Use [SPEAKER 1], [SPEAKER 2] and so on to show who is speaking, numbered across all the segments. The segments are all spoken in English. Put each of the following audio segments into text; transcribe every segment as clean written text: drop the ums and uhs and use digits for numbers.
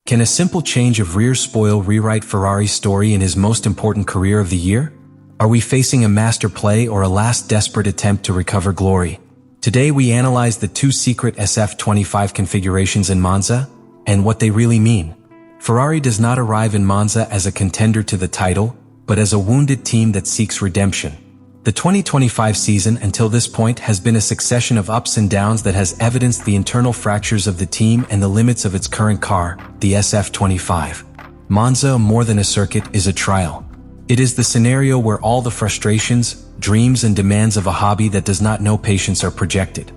[SPEAKER 1] Can a simple change of rear spoil rewrite Ferrari's story in his most important career of the year? Are we facing a master play or a last desperate attempt to recover glory? Today we analyze the two secret SF25 configurations in Monza and what they really mean. Ferrari does not arrive in Monza as a contender to the title, but as a wounded team that seeks redemption. The 2025 season until this point has been a succession of ups and downs that has evidenced the internal fractures of the team and the limits of its current car, the SF25. Monza, more than a circuit, is a trial. It is the scenario where all the frustrations, dreams and demands of a hobby that does not know patience are projected.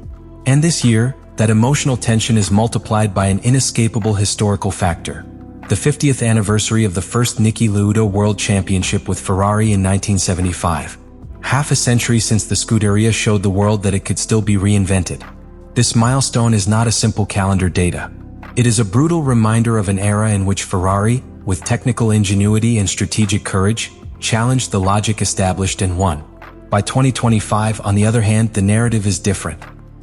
[SPEAKER 1] And this year, that emotional tension is multiplied by an inescapable historical factor. The 50th anniversary of the first Niki Lauda World Championship with Ferrari in 1975. Half a century since the Scuderia showed the world that it could still be reinvented. This milestone is not a simple calendar data. It is a brutal reminder of an era in which Ferrari, with technical ingenuity and strategic courage, challenged the logic established and won. By 2025, on the other hand, the narrative is different.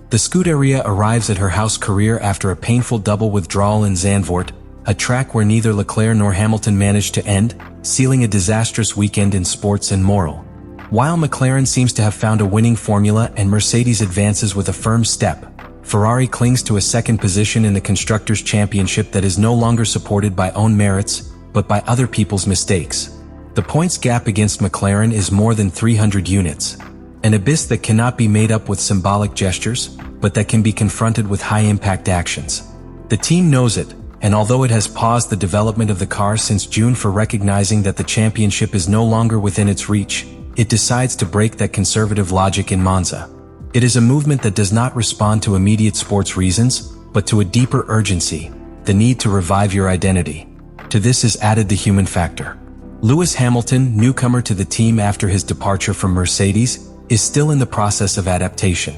[SPEAKER 1] The Scuderia arrives at her house career after a painful double withdrawal in Zandvoort, a track where neither Leclerc nor Hamilton managed to end, sealing a disastrous weekend in sports and moral. While McLaren seems to have found a winning formula and Mercedes advances with a firm step, Ferrari clings to a second position in the Constructors' Championship that is no longer supported by own merits, but by other people's mistakes. The points gap against McLaren is more than 300 units. An abyss that cannot be made up with symbolic gestures, but that can be confronted with high-impact actions. The team knows it, and although it has paused the development of the car since June for recognizing that the championship is no longer within its reach, it decides to break that conservative logic in Monza. It is a movement that does not respond to immediate sports reasons, but to a deeper urgency, the need to revive your identity. To this is added the human factor. Lewis Hamilton, newcomer to the team after his departure from Mercedes, is still in the process of adaptation.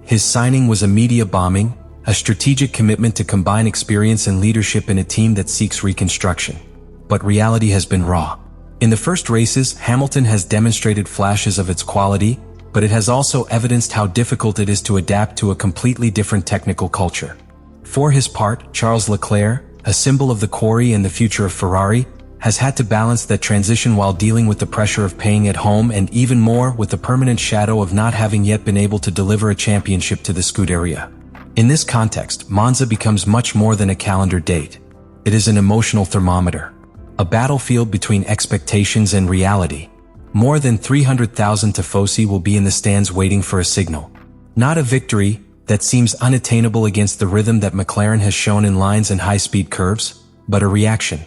[SPEAKER 1] His signing was a media bombing, a strategic commitment to combine experience and leadership in a team that seeks reconstruction. But reality has been raw. In the first races, Hamilton has demonstrated flashes of its quality, but it has also evidenced how difficult it is to adapt to a completely different technical culture. For his part, Charles Leclerc, a symbol of the quarry and the future of Ferrari, has had to balance that transition while dealing with the pressure of paying at home and even more with the permanent shadow of not having yet been able to deliver a championship to the Scuderia. In this context, Monza becomes much more than a calendar date. It is an emotional thermometer. A battlefield between expectations and reality. More than 300,000 tifosi will be in the stands waiting for a signal. Not a victory that seems unattainable against the rhythm that McLaren has shown in lines and high-speed curves, but a reaction.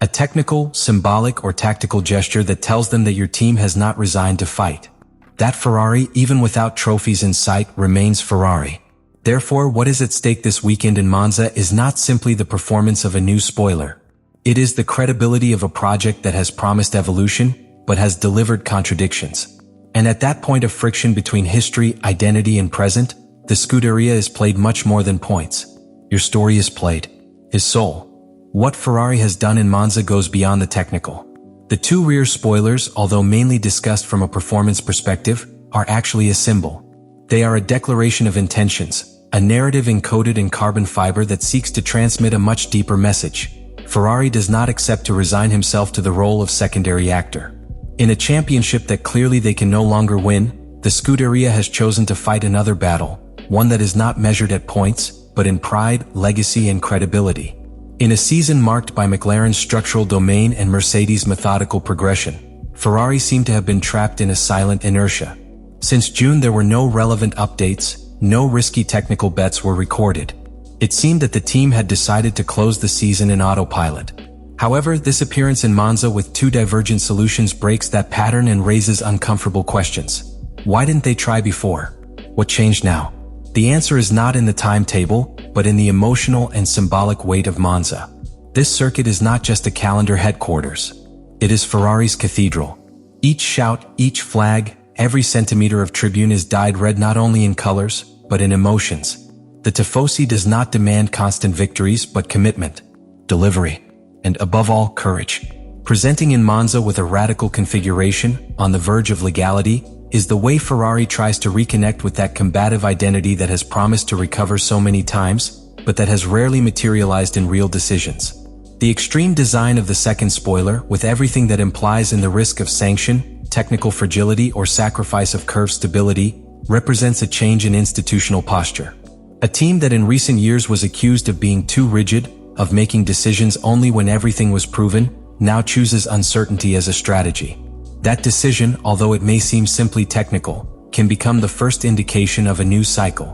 [SPEAKER 1] A technical, symbolic, or tactical gesture that tells them that your team has not resigned to fight. That Ferrari, even without trophies in sight, remains Ferrari. Therefore, what is at stake this weekend in Monza is not simply the performance of a new spoiler. It is the credibility of a project that has promised evolution, but has delivered contradictions. And at that point of friction between history, identity, and present, the Scuderia is played much more than points. Your story is played. His soul. What Ferrari has done in Monza goes beyond the technical. The two rear spoilers, although mainly discussed from a performance perspective, are actually a symbol. They are a declaration of intentions, a narrative encoded in carbon fiber that seeks to transmit a much deeper message. Ferrari does not accept to resign himself to the role of secondary actor. In a championship that clearly they can no longer win, the Scuderia has chosen to fight another battle, one that is not measured at points, but in pride, legacy, and credibility. In a season marked by McLaren's structural domain and Mercedes' methodical progression, Ferrari seemed to have been trapped in a silent inertia. Since June there were no relevant updates, no risky technical bets were recorded. It seemed that the team had decided to close the season in autopilot. However, this appearance in Monza with two divergent solutions breaks that pattern and raises uncomfortable questions. Why didn't they try before? What changed now? The answer is not in the timetable, but in the emotional and symbolic weight of Monza. This circuit is not just a calendar headquarters. It is Ferrari's cathedral. Each shout, each flag, every centimeter of tribune is dyed red not only in colors, but in emotions. The Tifosi does not demand constant victories but commitment, delivery, and above all, courage. Presenting in Monza with a radical configuration, on the verge of legality, is the way Ferrari tries to reconnect with that combative identity that has promised to recover so many times, but that has rarely materialized in real decisions. The extreme design of the second spoiler, with everything that implies in the risk of sanction, technical fragility, or sacrifice of curve stability, represents a change in institutional posture. A team that in recent years was accused of being too rigid, of making decisions only when everything was proven, now chooses uncertainty as a strategy. That decision, although it may seem simply technical, can become the first indication of a new cycle.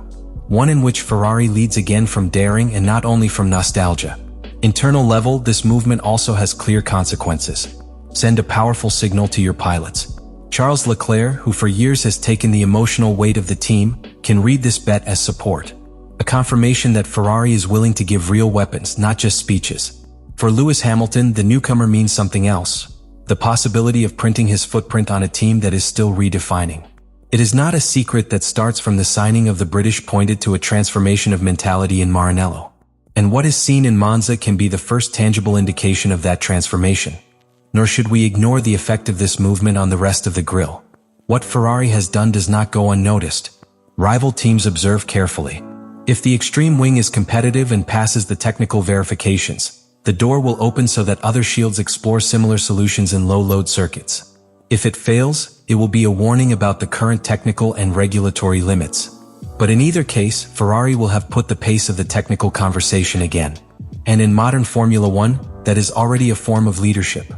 [SPEAKER 1] One in which Ferrari leads again from daring and not only from nostalgia. Internal level, this movement also has clear consequences. Send a powerful signal to your pilots. Charles Leclerc, who for years has taken the emotional weight of the team, can read this bet as support. A confirmation that Ferrari is willing to give real weapons, not just speeches. For Lewis Hamilton, the newcomer means something else. The possibility of printing his footprint on a team that is still redefining. It is not a secret that starts from the signing of the British pointed to a transformation of mentality in Maranello. And what is seen in Monza can be the first tangible indication of that transformation. Nor should we ignore the effect of this movement on the rest of the grille. What Ferrari has done does not go unnoticed. Rival teams observe carefully. If the extreme wing is competitive and passes the technical verifications, the door will open so that other shields explore similar solutions in low-load circuits. If it fails, it will be a warning about the current technical and regulatory limits. But in either case, Ferrari will have put the pace of the technical conversation again. And in modern Formula One, that is already a form of leadership.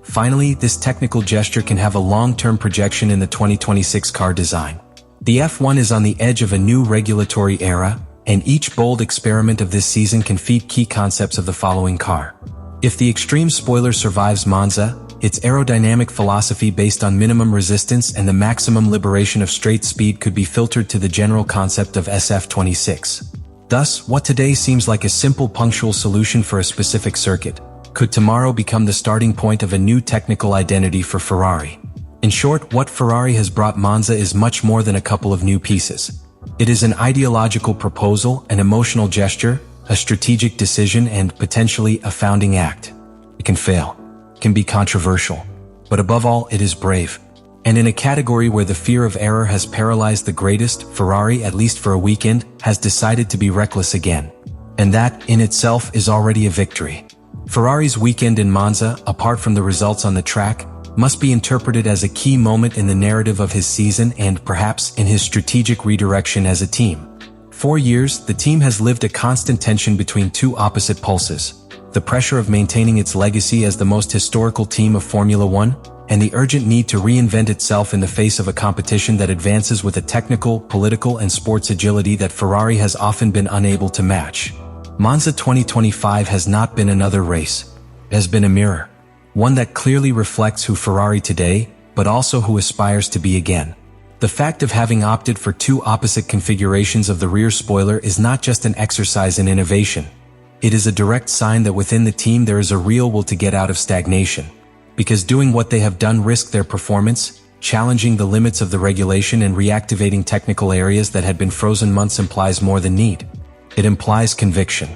[SPEAKER 1] Finally, this technical gesture can have a long-term projection in the 2026 car design. The F1 is on the edge of a new regulatory era, and each bold experiment of this season can feed key concepts of the following car. If the extreme spoiler survives Monza, its aerodynamic philosophy based on minimum resistance and the maximum liberation of straight speed could be filtered to the general concept of SF26. Thus, what today seems like a simple punctual solution for a specific circuit, could tomorrow become the starting point of a new technical identity for Ferrari. In short, what Ferrari has brought Monza is much more than a couple of new pieces. It is an ideological proposal, an emotional gesture, a strategic decision, and potentially a founding act. It can fail, can be controversial, but above all, it is brave. And in a category where the fear of error has paralyzed the greatest, Ferrari, at least for a weekend, has decided to be reckless again. And that, in itself, is already a victory. Ferrari's weekend in Monza, apart from the results on the track, must be interpreted as a key moment in the narrative of his season and perhaps in his strategic redirection as a team. For years, the team has lived a constant tension between two opposite pulses. The pressure of maintaining its legacy as the most historical team of Formula One, and the urgent need to reinvent itself in the face of a competition that advances with a technical, political, and sports agility that Ferrari has often been unable to match. Monza 2025 has not been another race. It has been a mirror. One that clearly reflects who Ferrari today, but also who aspires to be again. The fact of having opted for two opposite configurations of the rear spoiler is not just an exercise in innovation. It is a direct sign that within the team there is a real will to get out of stagnation. Because doing what they have done risked their performance, challenging the limits of the regulation and reactivating technical areas that had been frozen months implies more than need. It implies conviction.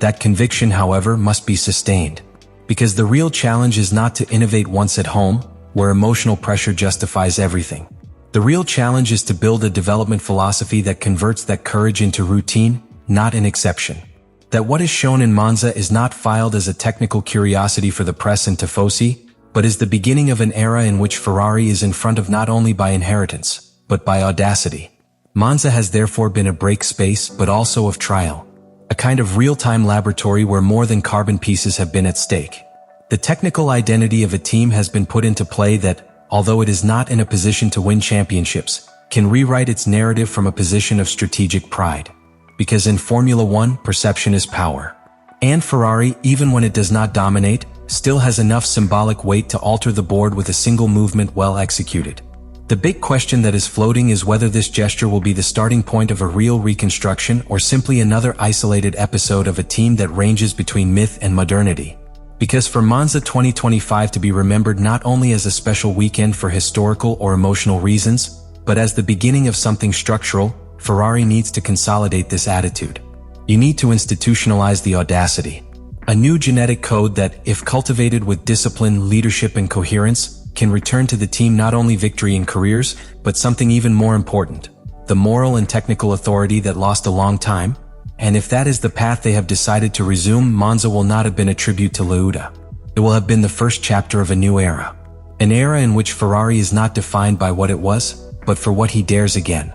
[SPEAKER 1] That conviction, however, must be sustained. Because the real challenge is not to innovate once at home, where emotional pressure justifies everything. The real challenge is to build a development philosophy that converts that courage into routine, not an exception. That what is shown in Monza is not filed as a technical curiosity for the press and tifosi, but is the beginning of an era in which Ferrari is in front of not only by inheritance, but by audacity. Monza has therefore been a break space, but also of trial. A kind of real-time laboratory where more than carbon pieces have been at stake. The technical identity of a team has been put into play that, although it is not in a position to win championships, can rewrite its narrative from a position of strategic pride. Because in Formula One, perception is power. And Ferrari, even when it does not dominate, still has enough symbolic weight to alter the board with a single movement well executed. The big question that is floating is whether this gesture will be the starting point of a real reconstruction or simply another isolated episode of a team that ranges between myth and modernity. Because for Monza 2025 to be remembered not only as a special weekend for historical or emotional reasons, but as the beginning of something structural, Ferrari needs to consolidate this attitude. You need to institutionalize the audacity. A new genetic code that, if cultivated with discipline, leadership, and coherence, can return to the team not only victory in careers, but something even more important. The moral and technical authority that lost a long time. And if that is the path they have decided to resume, Monza will not have been a tribute to Lauda. It will have been the first chapter of a new era. An era in which Ferrari is not defined by what it was, but for what he dares again.